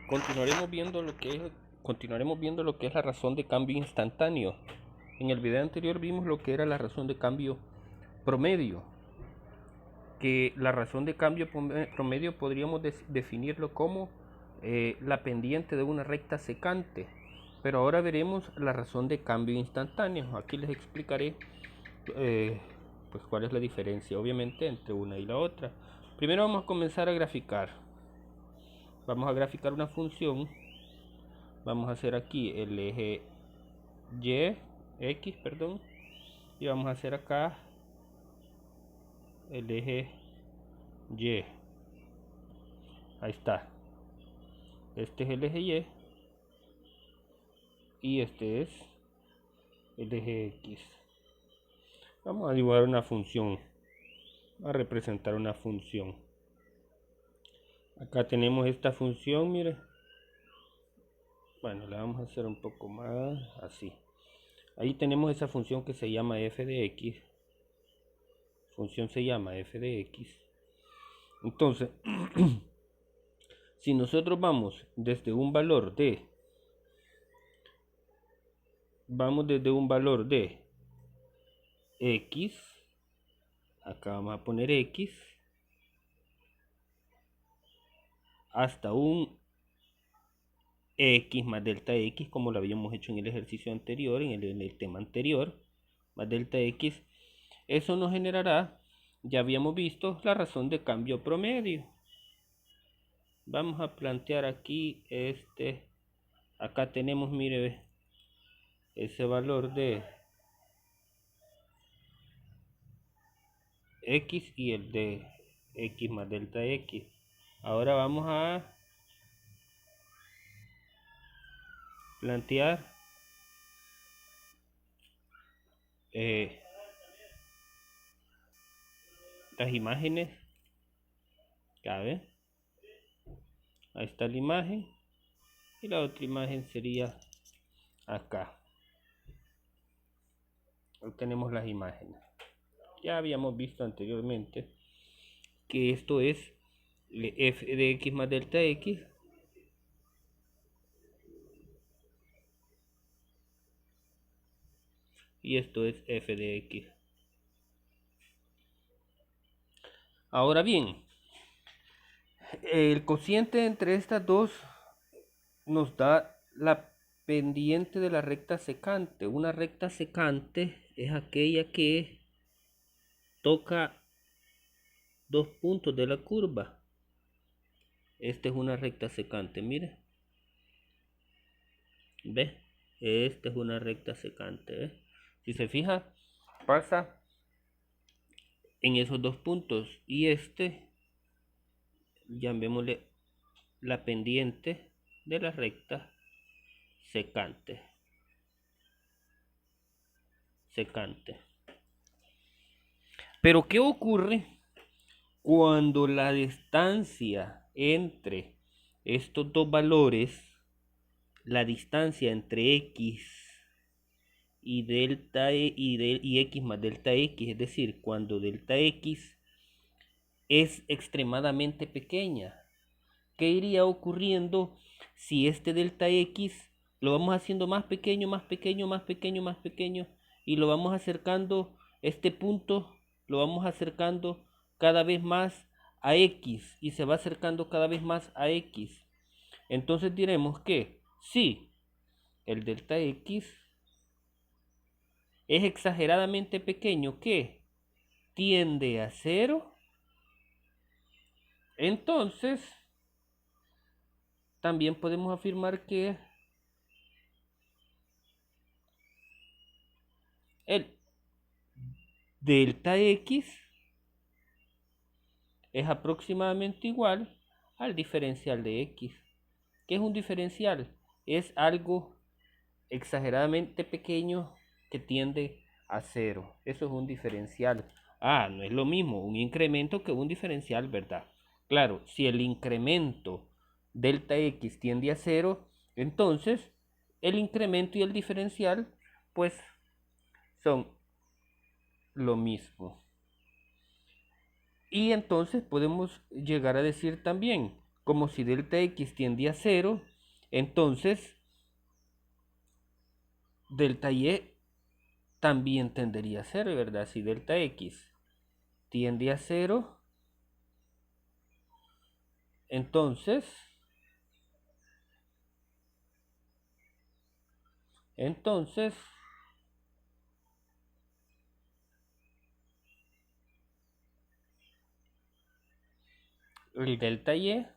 continuaremos viendo lo que es la razón de cambio instantáneo. En el video anterior vimos lo que era la razón de cambio promedio, que la razón de cambio promedio podríamos definirlo como la pendiente de una recta secante, pero ahora veremos la razón de cambio instantáneo. Aquí les explicaré pues cuál es la diferencia obviamente entre una y la otra. Primero vamos a comenzar a graficar. Vamos a graficar una función. Vamos a hacer aquí el eje x, perdón, y vamos a hacer acá el eje y. Ahí está. Este es el eje y este es el eje x. Vamos a dibujar una función, a representar una función. Acá tenemos esta función, mire. Bueno, la vamos a hacer un poco más así. Ahí tenemos esa función que se llama f de x. Función se llama f de x. Entonces, si nosotros vamos desde un valor de x, acá vamos a poner x, hasta un x más delta x, como lo habíamos hecho en el ejercicio anterior, en el tema anterior, más delta x, eso nos generará, ya habíamos visto, la razón de cambio promedio. Vamos a plantear aquí acá tenemos, mire, ese valor de x y el de x más delta x. Ahora vamos a plantear las imágenes. ¿Cabe? Ahí está la imagen y la otra imagen sería acá. Ahí tenemos las imágenes. Ya habíamos visto anteriormente que esto es f de x más delta x y esto es f de x. Ahora bien, el cociente entre estas dos nos da la pendiente de la recta secante. Una recta secante es aquella que toca dos puntos de la curva. Esta es una recta secante, mire. ¿Ve? Esta es una recta secante, ¿ve? Si se fija, pasa en esos dos puntos y llamémosle la pendiente de la recta secante. Pero ¿qué ocurre cuando la distancia entre estos dos valores, la distancia entre x y delta y x más delta x, es decir, cuando delta x es extremadamente pequeña? ¿Qué iría ocurriendo si este delta x lo vamos haciendo más pequeño, más pequeño, más pequeño, más pequeño, y lo vamos acercando, este punto lo vamos acercando cada vez más a x y se va acercando cada vez más a x? Entonces diremos que si el delta x es exageradamente pequeño, que tiende a 0, entonces también podemos afirmar que el delta x es aproximadamente igual al diferencial de x. ¿Qué es un diferencial? Es algo exageradamente pequeño que tiende a 0. Eso es un diferencial. No es lo mismo un incremento que un diferencial, ¿verdad? Claro, si el incremento delta x tiende a 0, entonces el incremento y el diferencial pues son lo mismo. Y entonces podemos llegar a decir también, como si delta x tiende a 0, entonces delta y también tendería a 0, ¿verdad? Si delta x tiende a 0, entonces el delta y,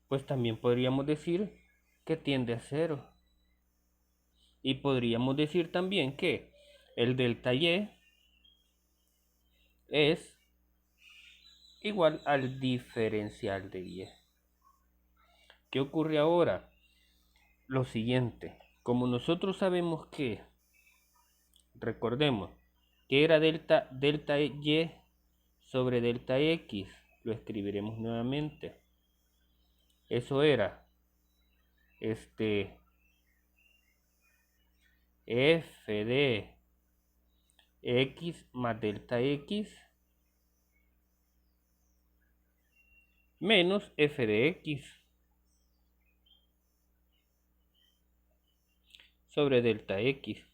pues también podríamos decir que tiende a 0. Y podríamos decir también que el delta y es igual al diferencial de y. ¿Qué ocurre ahora? Lo siguiente, como nosotros sabemos que, recordemos, que era delta y sobre delta x, lo escribiremos nuevamente. Eso era f de x más delta x menos f de x sobre delta x.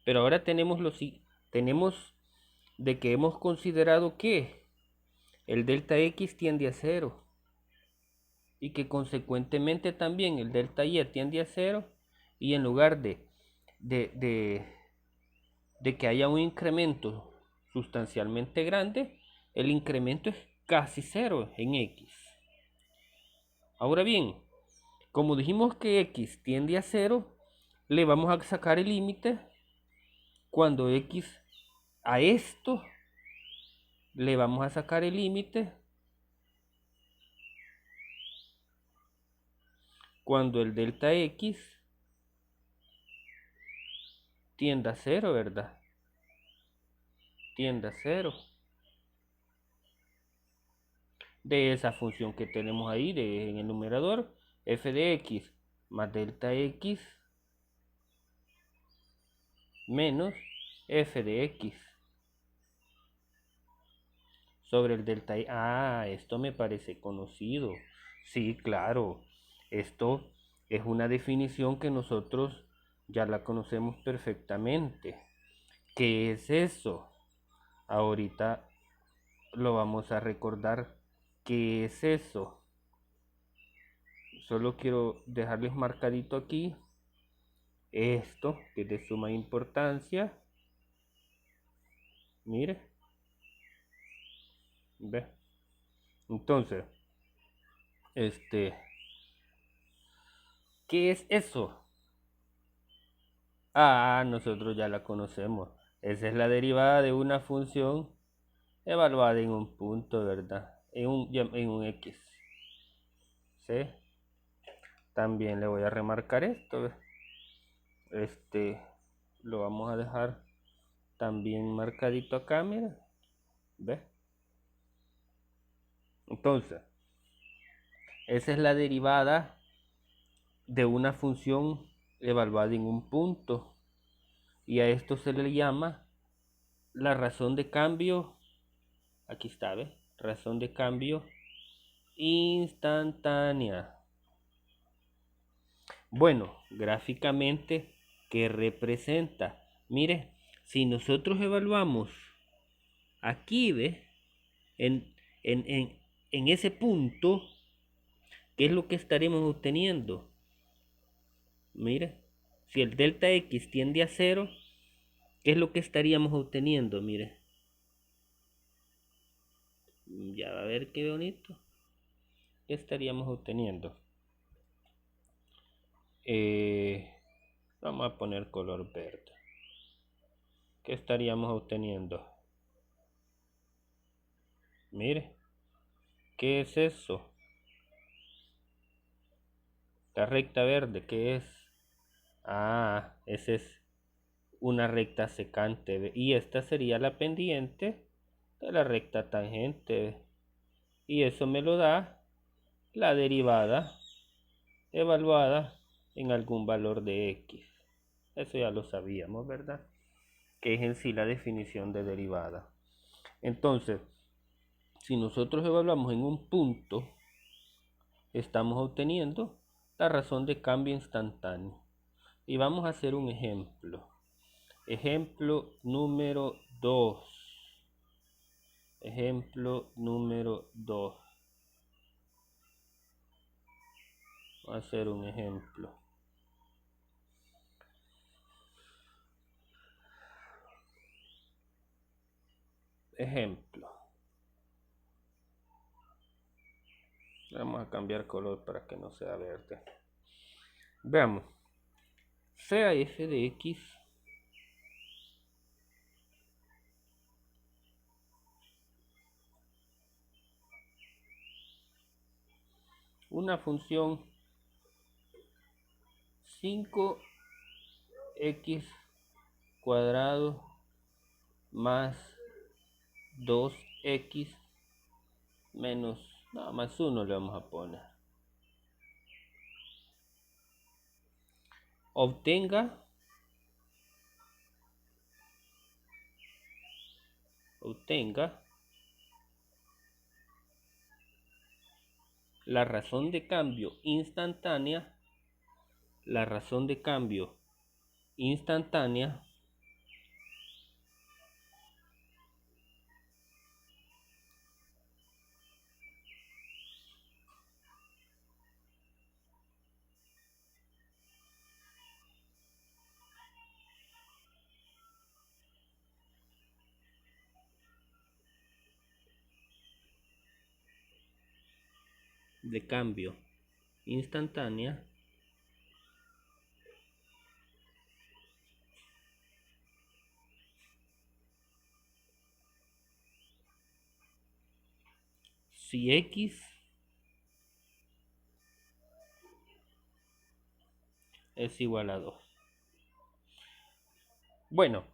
Pero ahora tenemos de que hemos considerado que el delta x tiende a 0 y que consecuentemente también el delta y tiende a 0, y en lugar de que haya un incremento sustancialmente grande, el incremento es casi 0 en x. Ahora bien, como dijimos que x tiende a 0, le vamos a sacar el límite cuando x a esto le vamos a sacar el límite cuando el delta x tiende a 0, ¿verdad? Tiende a 0. De esa función que tenemos ahí en el numerador, f de x más delta x menos f de x sobre el delta y. Ah, esto me parece conocido. Sí, claro. Esto es una definición que nosotros ya la conocemos perfectamente. ¿Qué es eso? Ahorita lo vamos a recordar. ¿Qué es eso? Solo quiero dejarles marcadito aquí esto, que es de suma importancia. Mire. ¿Ve? Entonces, ¿qué es eso? Ah, nosotros ya la conocemos. Esa es la derivada de una función evaluada en un punto, ¿verdad? En un x. ¿Sí? También le voy a remarcar esto. ¿Ve? Lo vamos a dejar también marcadito acá, mira. ¿Ve? Entonces, esa es la derivada de una función evaluada en un punto. Y a esto se le llama la razón de cambio. Aquí está, ¿ve? Razón de cambio instantánea. Bueno, gráficamente, ¿qué representa? Mire, si nosotros evaluamos aquí, ¿ve? En ese punto, ¿qué es lo que estaremos obteniendo? Mire, si el delta x tiende a 0, ¿qué es lo que estaríamos obteniendo? Mire. Ya va a ver qué bonito. ¿Qué estaríamos obteniendo? Vamos a poner color verde. ¿Qué estaríamos obteniendo? Mire, ¿qué es eso? La recta verde, ¿qué es? Ah, esa es una recta secante. Y esta sería la pendiente de la recta tangente. Y eso me lo da la derivada evaluada en algún valor de x. Eso ya lo sabíamos, ¿verdad? Que es en sí la definición de derivada. Entonces, si nosotros evaluamos en un punto, estamos obteniendo la razón de cambio instantáneo. Y vamos a hacer un ejemplo. Ejemplo número 2. Ejemplo número 2. Voy a hacer un ejemplo. Ejemplo. Vamos a cambiar color para que no sea verde. Veamos. Sea f de x una función 5x cuadrado más 2x menos, no, más 1 le vamos a poner. Obtenga la razón de cambio instantánea, de cambio instantánea si x es igual a 2. Bueno,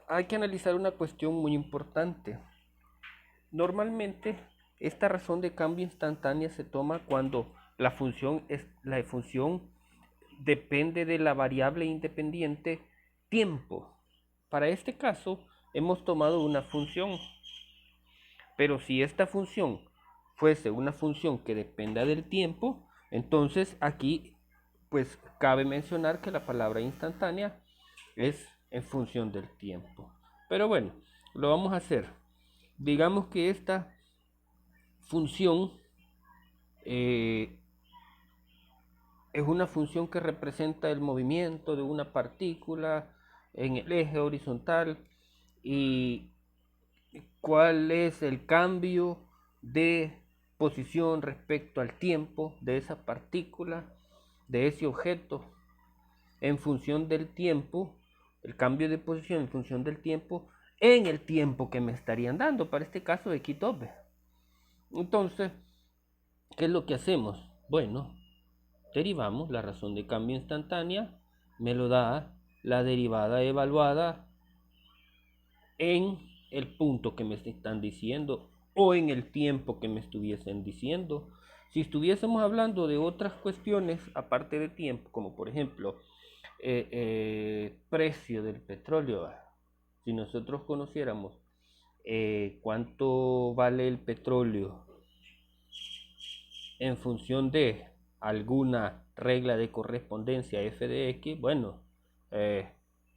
hay que analizar una cuestión muy importante. Normalmente esta razón de cambio instantánea se toma cuando la función depende de la variable independiente tiempo. Para este caso hemos tomado una función, pero si esta función fuese una función que dependa del tiempo, entonces aquí pues cabe mencionar que la palabra instantánea es en función del tiempo. Pero bueno, lo vamos a hacer. Digamos que esta función es una función que representa el movimiento de una partícula en el eje horizontal y cuál es el cambio de posición respecto al tiempo de esa partícula, de ese objeto, en función del tiempo, el cambio de posición en función del tiempo, en el tiempo que me estarían dando, para este caso x2. Entonces, ¿qué es lo que hacemos? Bueno, derivamos la razón de cambio instantánea, me lo da la derivada evaluada en el punto que me están diciendo o en el tiempo que me estuviesen diciendo. Si estuviésemos hablando de otras cuestiones aparte de tiempo, como por ejemplo precio del petróleo, si nosotros conociéramos cuánto vale el petróleo en función de alguna regla de correspondencia f de x, bueno,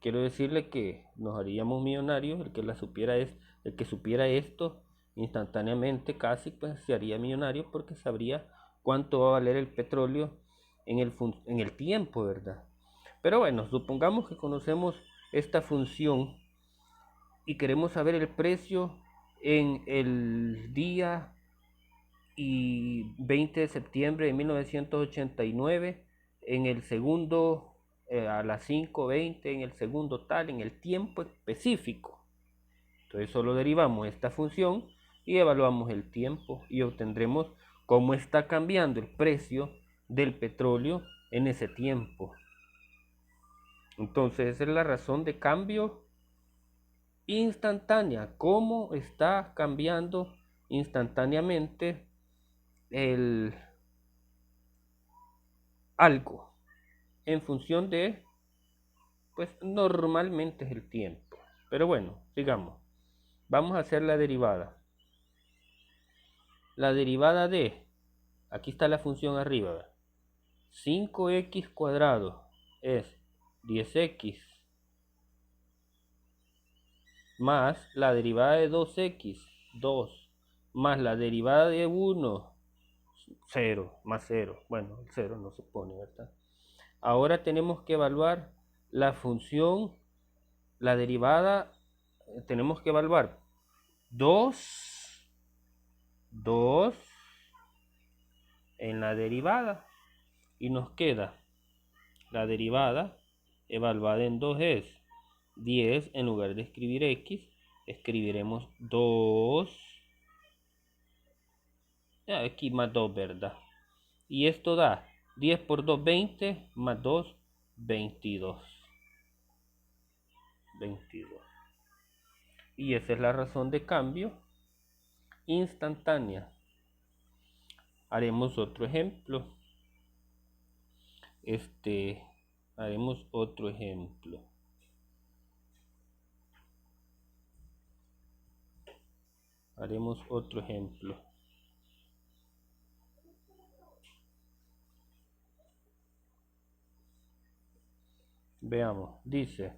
quiero decirle que nos haríamos millonarios. El que supiera esto instantáneamente casi pues se haría millonario porque sabría cuánto va a valer el petróleo en el tiempo, ¿verdad? Pero bueno, supongamos que conocemos esta función y queremos saber el precio en el día y 20 de septiembre de 1989, en el segundo a las 5:20, en el segundo tal, en el tiempo específico. Entonces solo derivamos esta función y evaluamos el tiempo y obtendremos cómo está cambiando el precio del petróleo en ese tiempo. Entonces esa es la razón de cambio instantánea, cómo está cambiando instantáneamente el algo en función de, pues normalmente es el tiempo. Pero bueno, sigamos. Vamos a hacer la derivada. La derivada de, aquí está la función arriba, ¿verdad? 5x cuadrado es 10x más la derivada de 2x, 2, más la derivada de 1, 0, más 0. Bueno, el 0 no se pone, ¿verdad? Ahora tenemos que evaluar la función, la derivada, tenemos que evaluar 2 en la derivada y nos queda la derivada evaluada en 2 es 10. En lugar de escribir x, escribiremos 2 aquí más 2, ¿verdad? Y esto da 10 por 2, 20, más 2, 22. Y esa es la razón de cambio instantánea. Haremos otro ejemplo. Haremos otro ejemplo. Veamos, dice,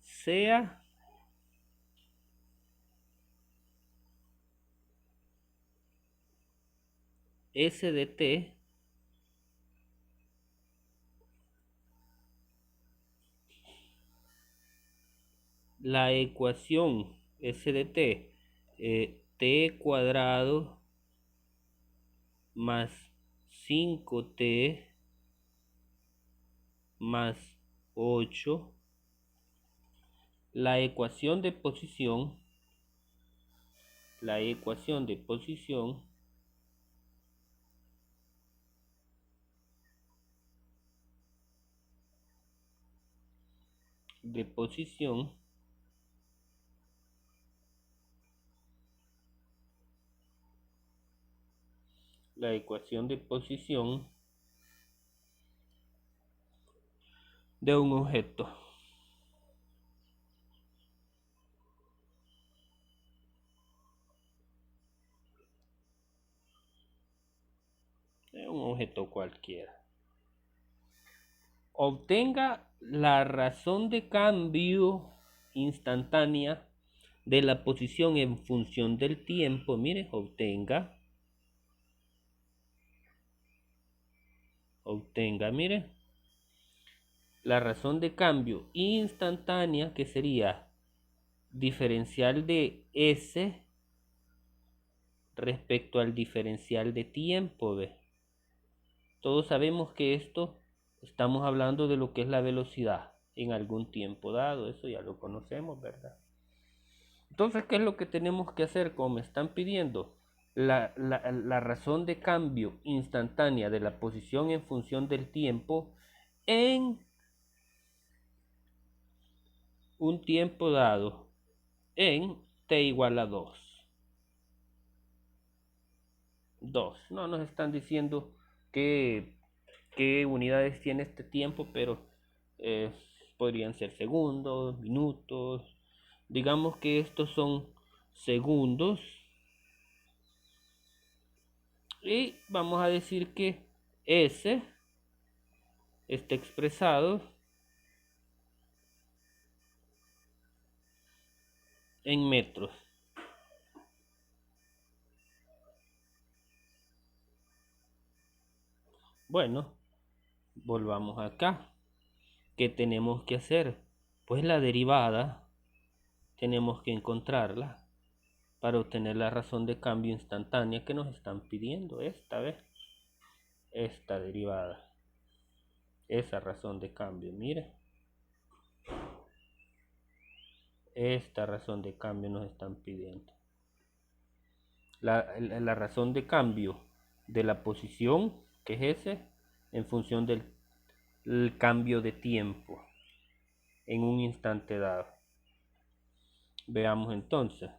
sea S de t la ecuación S de t, t cuadrado más 5t más 8, la ecuación de posición de un objeto. Un objeto cualquiera. Obtenga la razón de cambio instantánea de la posición en función del tiempo. Mire, obtenga, mire, la razón de cambio instantánea, que sería diferencial de S respecto al diferencial de tiempo. ¿Ve? Todos sabemos que esto estamos hablando de lo que es la velocidad en algún tiempo dado. Eso ya lo conocemos, ¿verdad? Entonces, ¿qué es lo que tenemos que hacer? Como me están pidiendo la razón de cambio instantánea de la posición en función del tiempo en un tiempo dado en t igual a 2. No nos están diciendo qué unidades tiene este tiempo, pero podrían ser segundos, minutos. Digamos que estos son segundos. Y vamos a decir que S está expresado en metros. Bueno, volvamos acá. ¿Qué tenemos que hacer? Pues la derivada tenemos que encontrarla para obtener la razón de cambio instantánea que nos están pidiendo esta vez. Esta derivada. Esa razón de cambio, mire. Esta razón de cambio nos están pidiendo. La razón de cambio de la posición, que es ese, en función del cambio de tiempo en un instante dado. Veamos entonces.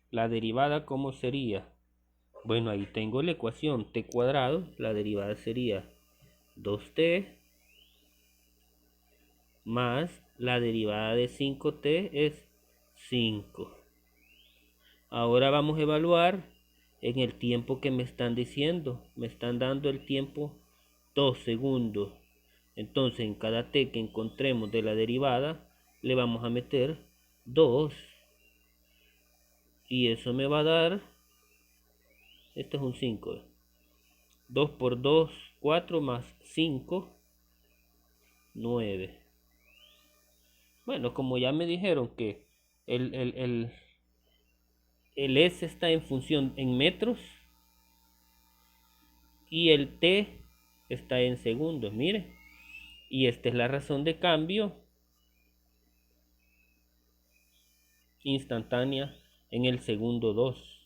La derivada, ¿cómo sería? Bueno, ahí tengo la ecuación t cuadrado. La derivada sería 2t más la derivada de 5t es 5. Ahora vamos a evaluar en el tiempo que me están diciendo. Me están dando el tiempo 2 segundos. Entonces en cada t que encontremos de la derivada le vamos a meter 2. Y eso me va a dar, este es un 5. 2 por 2, 4 más 5, 9. Bueno, como ya me dijeron que el, el, el, el S está en función en metros y el T está en segundos, mire. Y esta es la razón de cambio instantánea en el segundo 2.